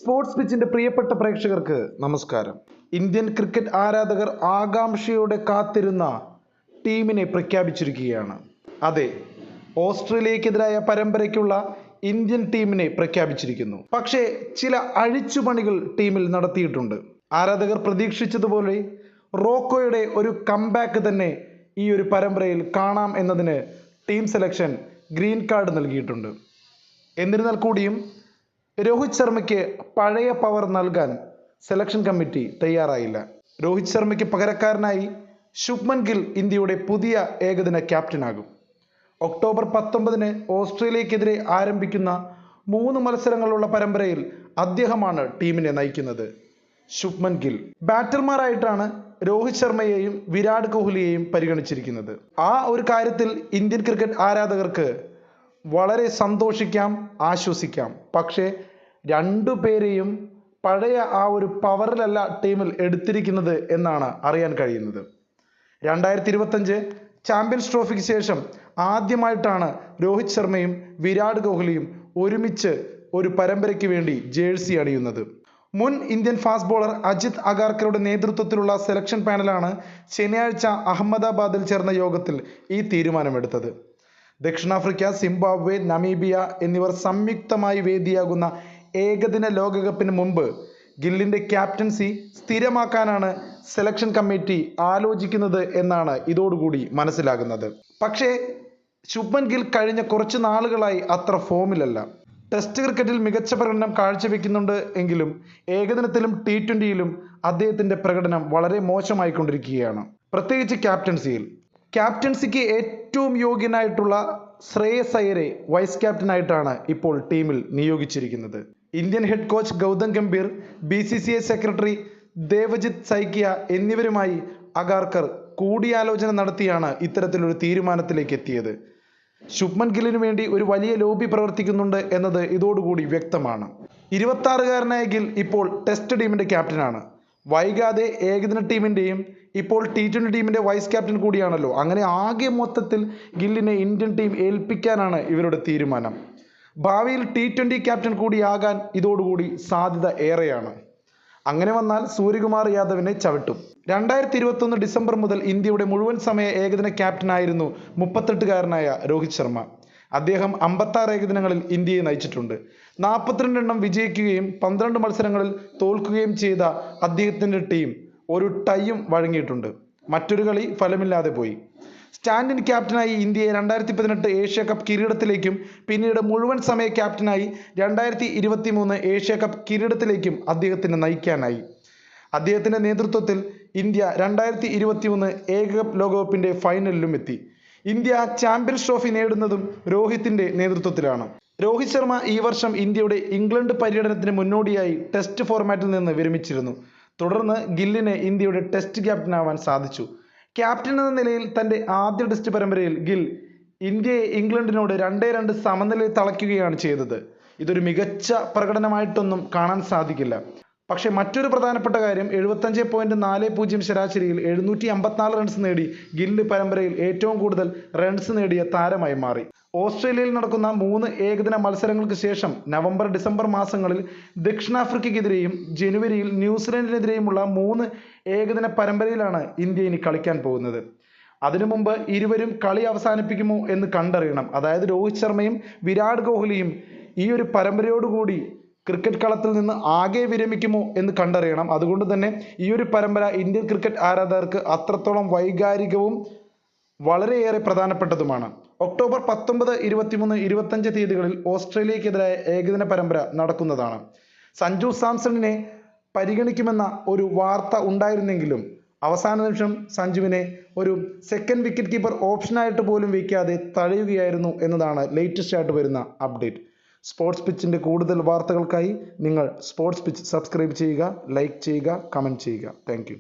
Sports പിച്ചിന്റെ പ്രിയപ്പെട്ട പ്രേക്ഷകർക്ക് നമസ്കാരം. ഇന്ത്യൻ ക്രിക്കറ്റ് ആരാധകർ ആകാംക്ഷയോടെ കാത്തിരുന്ന ടീമിനെ പ്രഖ്യാപിച്ചിരിക്കുകയാണ്. അതെ, ഓസ്ട്രേലിയക്കെതിരായ പരമ്പരയ്ക്കുള്ള ഇന്ത്യൻ ടീമിനെ പ്രഖ്യാപിച്ചിരിക്കുന്നു. പക്ഷേ ചില അഴിച്ചുപണികൾ ടീമിൽ നടത്തിയിട്ടുണ്ട്. ആരാധകർ പ്രതീക്ഷിച്ചതുപോലെ റോക്കോയുടെ ഒരു കംബാക്ക് തന്നെ ഈ ഒരു പരമ്പരയിൽ കാണാം എന്നതിന് ടീം സെലക്ഷൻ ഗ്രീൻ കാർഡ് നൽകിയിട്ടുണ്ട്. എന്നിരുന്നാൽ കൂടിയും രോഹിത് ശർമ്മയ്ക്ക് പഴയ പവർ നൽകാൻ സെലക്ഷൻ കമ്മിറ്റി തയ്യാറായില്ല. രോഹിത് ശർമ്മയ്ക്ക് പകരക്കാരനായി ശുഭ്മൻ ഗിൽ ഇന്ത്യയുടെ പുതിയ ഏകദിന ക്യാപ്റ്റനാകും. ഒക്ടോബർ 19 ഓസ്ട്രേലിയക്കെതിരെ ആരംഭിക്കുന്ന 3 മത്സരങ്ങളുള്ള പരമ്പരയിൽ അദ്ദേഹമാണ് ടീമിനെ നയിക്കുന്നത്. ശുഭ്മൻ ഗിൽ ബാറ്റർമാരായിട്ടാണ് രോഹിത് ശർമ്മയെയും വിരാട് കോഹ്ലിയെയും പരിഗണിച്ചിരിക്കുന്നത്. ആ ഒരു കാര്യത്തിൽ ഇന്ത്യൻ ക്രിക്കറ്റ് ആരാധകർക്ക് വളരെ സന്തോഷിക്കാം, ആശ്വസിക്കാം. പക്ഷേ രണ്ടുപേരെയും പഴയ ആ ഒരു പവറിലല്ല ടീമിൽ എടുത്തിരിക്കുന്നത് എന്നാണ് അറിയാൻ കഴിയുന്നത്. 2025 ചാമ്പ്യൻസ് ട്രോഫിക്ക് ശേഷം ആദ്യമായിട്ടാണ് രോഹിത് ശർമ്മയും വിരാട് കോഹ്ലിയും ഒരുമിച്ച് ഒരു പരമ്പരയ്ക്ക് വേണ്ടി ജേഴ്സി അണിയുന്നത്. മുൻ ഇന്ത്യൻ ഫാസ്റ്റ് ബോളർ അജിത് അഗാർക്കറുടെ നേതൃത്വത്തിലുള്ള സെലക്ഷൻ പാനലാണ് ശനിയാഴ്ച അഹമ്മദാബാദിൽ ചേർന്ന യോഗത്തിൽ ഈ തീരുമാനമെടുത്തത്. ദക്ഷിണാഫ്രിക്ക, സിംബാബ്വെ, നമീബിയ എന്നിവർ സംയുക്തമായി വേദിയാകുന്ന ഏകദിന ലോകകപ്പിന് മുമ്പ് ഗില്ലിന്റെ ക്യാപ്റ്റൻസി സ്ഥിരമാക്കാനാണ് സെലക്ഷൻ കമ്മിറ്റി ആലോചിക്കുന്നത് എന്നാണ് ഇതോടുകൂടി മനസ്സിലാകുന്നത്. പക്ഷേ ശുഭ്മൻ ഗിൽ കഴിഞ്ഞ കുറച്ച് നാളുകളായി അത്ര ഫോമിലല്ല. ടെസ്റ്റ് ക്രിക്കറ്റിൽ മികച്ച പ്രകടനം കാഴ്ചവെക്കുന്നുണ്ട് എങ്കിലും ഏകദിനത്തിലും T20യിലും അദ്ദേഹത്തിന്റെ പ്രകടനം വളരെ മോശമായിക്കൊണ്ടിരിക്കുകയാണ്. പ്രത്യേകിച്ച് ക്യാപ്റ്റൻസിക്ക് ഏറ്റവും യോഗ്യനായിട്ടുള്ള ശ്രേയസ് അയ്യരെ വൈസ് ക്യാപ്റ്റനായിട്ടാണ് ഇപ്പോൾ ടീമിൽ നിയോഗിച്ചിരിക്കുന്നത്. Indian head coach Gautam Gambhir, BCCI secretary Devajit Saikia എന്നിവരുമായി അഗാർക്കർ കൂടിയാലോചന നടത്തിയാണ് ഇത്തരത്തിലൊരു തീരുമാനത്തിലേക്ക് എത്തിയത്. ശുഭ്മൻ ഗില്ലിനു വേണ്ടി ഒരു വലിയ ലോബി പ്രവർത്തിക്കുന്നുണ്ട് എന്നത് ഇതോടുകൂടി വ്യക്തമാണ്. 26-കാരനായ ഗിൽ ഇപ്പോൾ ടെസ്റ്റ് ടീമിന്റെ ക്യാപ്റ്റനാണ്. വൈകാതെ ഏകദിന ടീമിന്റെയും ഇപ്പോൾ T20 ടീമിന്റെ വൈസ് ക്യാപ്റ്റൻ കൂടിയാണല്ലോ. അങ്ങനെ ആകെ മൊത്തത്തിൽ ഗില്ലിനെ ഇന്ത്യൻ ടീം ഏൽപ്പിക്കാനാണ് ഇവരുടെ തീരുമാനം. ഭാവിയിൽ T20 ക്യാപ്റ്റൻ കൂടിയാകാൻ ഇതോടുകൂടി സാധ്യത ഏറെയാണ്. അങ്ങനെ വന്നാൽ സൂര്യകുമാർ യാദവിനെ ചവിട്ടും. 2021 ഡിസംബർ മുതൽ ഇന്ത്യയുടെ മുഴുവൻ സമയ ഏകദിന ക്യാപ്റ്റനായിരുന്നു 38-കാരനായ രോഹിത് ശർമ്മ. അദ്ദേഹം 56 ഏകദിനങ്ങളിൽ ഇന്ത്യയെ നയിച്ചിട്ടുണ്ട്. 42 എണ്ണം വിജയിക്കുകയും 12 മത്സരങ്ങളിൽ തോൽക്കുകയും ചെയ്ത അദ്ദേഹത്തിന്റെ ടീം ഒരു ടൈയും വഴങ്ങിയിട്ടുണ്ട്. മറ്റൊരു കളി ഫലമില്ലാതെ പോയി. സ്റ്റാൻഡ് ഇൻ ക്യാപ്റ്റനായി ഇന്ത്യയെ 2018 ഏഷ്യ കപ്പ് കിരീടത്തിലേക്കും പിന്നീട് മുഴുവൻ സമയ ക്യാപ്റ്റനായി 2023 ഏഷ്യ കപ്പ് കിരീടത്തിലേക്കും അദ്ദേഹത്തിന് നയിക്കാനായി. അദ്ദേഹത്തിന്റെ നേതൃത്വത്തിൽ ഇന്ത്യ 2023 ഏകകപ്പ് ലോകകപ്പിന്റെ ഫൈനലിലും എത്തി. ഇന്ത്യ ചാമ്പ്യൻസ് ട്രോഫി നേടുന്നതും രോഹിത്തിന്റെ നേതൃത്വത്തിലാണ്. രോഹിത് ശർമ്മ ഈ വർഷം ഇന്ത്യയുടെ ഇംഗ്ലണ്ട് പര്യടനത്തിന് മുന്നോടിയായി ടെസ്റ്റ് ഫോർമാറ്റിൽ നിന്ന് വിരമിച്ചിരുന്നു. തുടർന്ന് ഗില്ലിന് ഇന്ത്യയുടെ ടെസ്റ്റ് ക്യാപ്റ്റനാവാൻ സാധിച്ചു. ക്യാപ്റ്റൻ എന്ന നിലയിൽ തന്റെ ആദ്യ ടെസ്റ്റ് പരമ്പരയിൽ ഗിൽ ഇന്ത്യയെ ഇംഗ്ലണ്ടിനോട് 2-2 സമനിലയിൽ തളയ്ക്കുകയാണ് ചെയ്തത്. ഇതൊരു മികച്ച പ്രകടനമായിട്ടൊന്നും കാണാൻ സാധിക്കില്ല. പക്ഷേ മറ്റൊരു പ്രധാനപ്പെട്ട കാര്യം 75.40 ശരാശരിയിൽ 754 റൺസ് നേടി ഗില്ല് പരമ്പരയിൽ ഏറ്റവും കൂടുതൽ റൺസ് നേടിയ താരമായി മാറി. ഓസ്ട്രേലിയയിൽ നടക്കുന്ന 3 ഏകദിന മത്സരങ്ങൾക്ക് ശേഷം നവംബർ ഡിസംബർ മാസങ്ങളിൽ ദക്ഷിണാഫ്രിക്കയ്ക്കെതിരെയും ജനുവരിയിൽ ന്യൂസിലൻഡിനെതിരെയുമുള്ള 3 ഏകദിന പരമ്പരയിലാണ് ഇന്ത്യ ഇനി കളിക്കാൻ പോകുന്നത്. അതിനു മുമ്പ് ഇരുവരും കളി അവസാനിപ്പിക്കുമോ എന്ന് കണ്ടറിയണം. അതായത് രോഹിത് ശർമ്മയും വിരാട് കോഹ്ലിയും ഈ ഒരു പരമ്പരയോടുകൂടി ക്രിക്കറ്റ് കളത്തിൽ നിന്ന് ആകെ വിരമിക്കുമോ എന്ന് കണ്ടറിയണം. അതുകൊണ്ട് തന്നെ ഈ ഒരു പരമ്പര ഇന്ത്യൻ ക്രിക്കറ്റ് ആരാധകർക്ക് അത്രത്തോളം വൈകാരികവും വളരെയേറെ പ്രധാനപ്പെട്ടതുമാണ്. ഒക്ടോബർ 19, 23, 25 തീയതികളിൽ ഓസ്ട്രേലിയക്കെതിരായ ഏകദിന പരമ്പര നടക്കുന്നതാണ്. സഞ്ജു സാംസണിനെ പരിഗണിക്കുമെന്ന ഒരു വാർത്ത ഉണ്ടായിരുന്നെങ്കിലും അവസാന നിമിഷം സഞ്ജുവിനെ ഒരു സെക്കൻഡ് വിക്കറ്റ് കീപ്പർ ഓപ്ഷനായിട്ട് പോലും വയ്ക്കാതെ തഴയുകയായിരുന്നു എന്നതാണ് ലേറ്റസ്റ്റ് ആയിട്ട് വരുന്ന അപ്ഡേറ്റ്. സ്പോർട്സ് പിച്ചിന്റെ കൂടുതൽ വാർത്തകൾക്കായി നിങ്ങൾ സ്പോർട്സ് പിച്ച് സബ്സ്ക്രൈബ് ചെയ്യുക, ലൈക്ക് ചെയ്യുക, കമന്റ് ചെയ്യുക. Thank you.